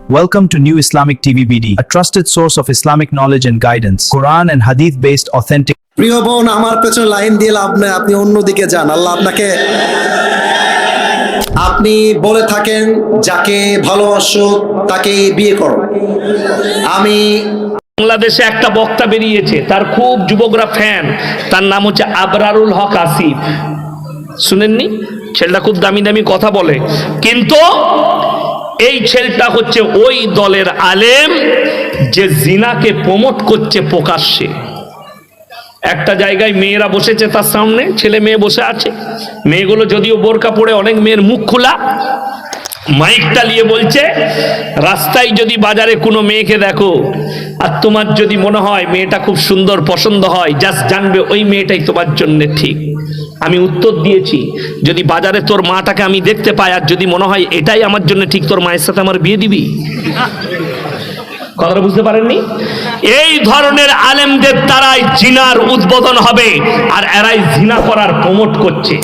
Welcome to New Islamic TV BD, a trusted source of Islamic knowledge and guidance, Quran and Hadith based authentic. প্রিয় বোন, আমার পেছনে line দিয়ে লাভ নাই, আপনি অন্যদিকে যান। আল্লাহ আপনাকে, আপনি বলে থাকেন যাকে ভালোবাসো তাকেই বিয়ে করো। আমি বাংলাদেশে একটা বক্তা বেরিয়েছে, তার খুব যুবকরা ফ্যান, তার নাম হচ্ছে আবরারুল হক আসিফ। শুনেননি? ছেলেটা খুব দামি দামি কথা বলে, কিন্তু এই ছেলেটা হচ্ছে ওই দলের আলেম যে জিনাকে প্রমোট করছে প্রকাশ্যে। একটা জায়গায় মেয়েরা বসেছে তার সামনে, ছেলে মেয়ে বসে আছে, মেয়েগুলো যদিও বোরকা পরে, অনেক মেয়ের মুখ খোলা, মাইকটা নিয়ে বলছে, রাস্তায় যদি বাজারে কোনো মেয়েকে দেখো আর তোমার যদি মনে হয় মেয়েটা খুব সুন্দর পছন্দ হয়, জাস্ট জানবে ওই মেয়েটাই তোমার জন্য ঠিক। আমি উত্তর দিয়েছি, যদি বাজারে তোর মাটাকে আমি দেখতে পাই আর যদি মনে হয় এটাই আমার জন্য ঠিক, তোর মায়ের সাথে আমার বিয়ে দিবি? কথাটা বুঝতে পারেননি? এই ধরনের আলেমদের দ্বারাই জিনার উদ্বোধন হবে, আর এরাই জিনা করার প্রমোট করছে।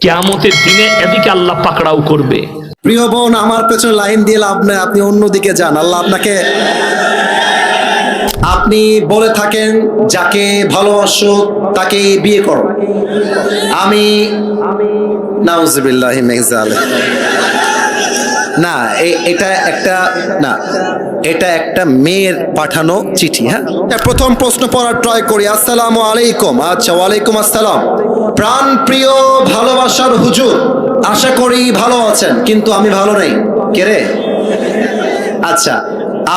কিয়ামতের দিনে এদিকে আল্লাহ পাকড়াও করবে। প্রিয় বোন, আমার পেছনে লাইন দিয়ে লাভ নাই, আপনি অন্যদিকে যান। আল্লাহ আপনাকে, আপনি বলে থাকেন যাকে ভালোবাসো তাকেই বিয়ে করো। আমি নাউজুবিল্লাহি মিন যালিক। না, এটা একটা মেয়ের পাঠানো চিঠি। হ্যাঁ, প্রথম প্রশ্ন পড়ার ট্রাই করি। আসসালামু আলাইকুম। আচ্ছা, ওয়ালাইকুম আসসালাম। প্রাণ প্রিয় ভালোবাসার হুজুর, আশা করি ভালো আছেন, কিন্তু আমি ভালো নেই। কে রে? আচ্ছা,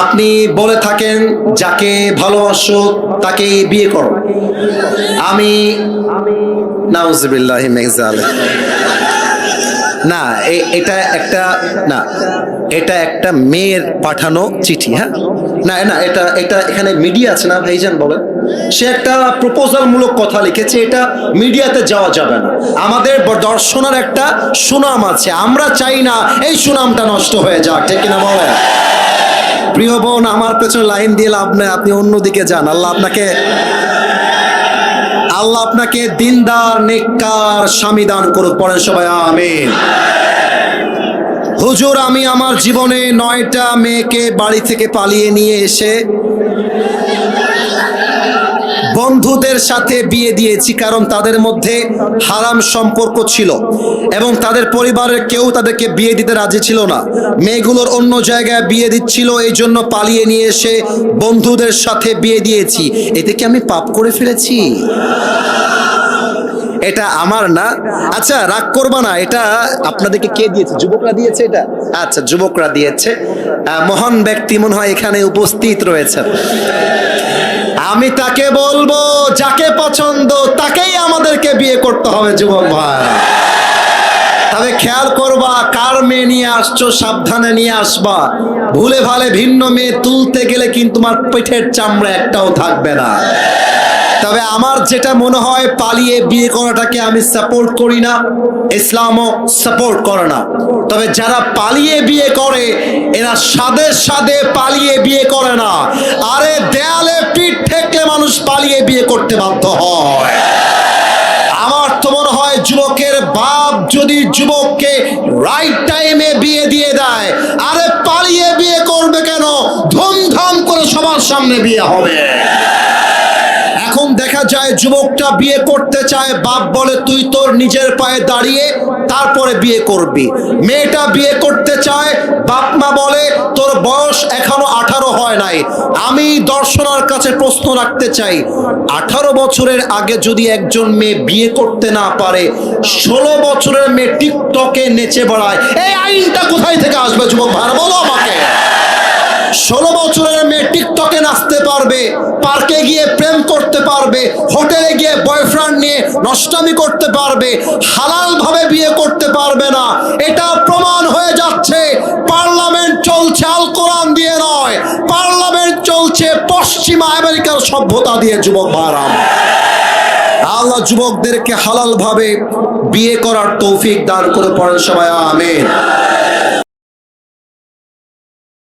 আপনি বলে থাকেন যাকে ভালোবাসো তাকেই বিয়ে করো। আমি নাউজুবিল্লাহি মিন যালিক। না, এটা একটা মেয়ের পাঠানো চিঠি। হ্যাঁ, না, এটা এখানে মিডিয়া আছে না ভাইজান, বলে সে একটা প্রপোজাল মূলক কথা লিখেছে, এটা মিডিয়াতে যাওয়া যাবে না। আমাদের দর্শনের একটা সুনাম আছে, আমরা চাই না এই সুনামটা নষ্ট হয়ে যাক, ঠিক কিনা বলে? প্রিয় বোন, আমার পেছনে লাইন দিয়ে লাভ নাই, আপনি অন্যদিকে যান। আল্লাহ আপনাকে দিনদার নেককার স্বামী দান করুক। পড়েন সবাই আমিন। হুজুর, আমি আমার জীবনে 9টা মেয়েকে বাড়ি থেকে পালিয়ে নিয়ে এসে বন্ধুদের সাথে বিয়ে দিয়েছি, কারণ তাদের মধ্যে হারাম সম্পর্ক ছিল এবং তাদের পরিবারের কেউ তাদেরকে বিয়ে দিতে রাজি ছিল না। মেয়েগুলোর অন্য জায়গায় বিয়ে দিচ্ছিল, এই জন্য পালিয়ে নিয়ে এসে বন্ধুদের সাথে বিয়ে দিয়েছি। এতে কি আমি পাপ করে ফেলেছি? এটা আমার না। আচ্ছা, রাগ করবা না, এটা আপনাদেরকে কে দিয়েছে? যুবকরা দিয়েছে এটা? আচ্ছা, যুবকরা দিয়েছে। মহান ব্যক্তি মনে হয় এখানে উপস্থিত রয়েছেন। আমি তাকে বলবো, যাকে পছন্দ তাকেই আমাদেরকে বিয়ে করতে হবে যুবক ভাই। তবে খেয়াল করবা, কার মেয়ে নিয়ে আসছো সাবধানে নিয়ে আসবা। ভুলে ভালে ভিন্ন মেয়ে তুলতে গেলে কিন্তু তোমার পেটের চামড়া একটাও থাকবে না। তবে আমার যেটা মনে হয়, পালিয়ে বিয়ে করাটাকে আমি সাপোর্ট করি না, ইসলামও সাপোর্ট করে না। তবে যারা পালিয়ে বিয়ে করে, এরা সাদে পালিয়ে বিয়ে করে না। আরে দেয়ালে পিঠ ঠেকলে মানুষ পালিয়ে বিয়ে করতে বাধ্য হয়। আমার তো মনে হয় যুবকের বাপ যদি যুবককে রাইট টাইমে বিয়ে দিয়ে দেয়, আরে পালিয়ে বিয়ে করবে কেন? ধুমধাম করে সবার সামনে বিয়ে হবে। এখন দেখা যায় যুবকটা বিয়ে করতে চায়, বাপ বলে তুই তোর নিজের পায়ে দাঁড়িয়ে তারপরে বিয়ে করবি। মেয়েটা বিয়ে করতে চায়, বাপ মা বলে তোর বয়স এখনো 18 হয় নাই। আমি দর্শনার কাছে প্রশ্ন রাখতে চাই, 18 বছরের আগে যদি একজন মেয়ে বিয়ে করতে না পারে, 16 বছরের মেয়ে টিকটকে নেচে বেড়ায়, এই আইনটা কোথায় থেকে আসবে যুবক ভাইরা, বলো আমাকে। 16 বছরের মেয়ে টিকটকে নাচতে পারবে, পার্কে গিয়ে প্রেম করতে পারবে, হোটেলে গিয়ে বয়ফ্রেন্ড নিয়ে নষ্টামি করতে পারবে, হালাল ভাবে বিয়ে করতে পারবে না। এটা প্রমাণ হয়ে যাচ্ছে। পার্লামেন্ট চলছে আল কোরআন দিয়ে নয়, পার্লামেন্ট চলছে পশ্চিমা আমেরিকার সভ্যতা দিয়ে যুবক ভাইরা। আল্লাহ যুবকদেরকে হালাল ভাবে বিয়ে করার তৌফিক দান করে। পড়েন সবাই আমিন।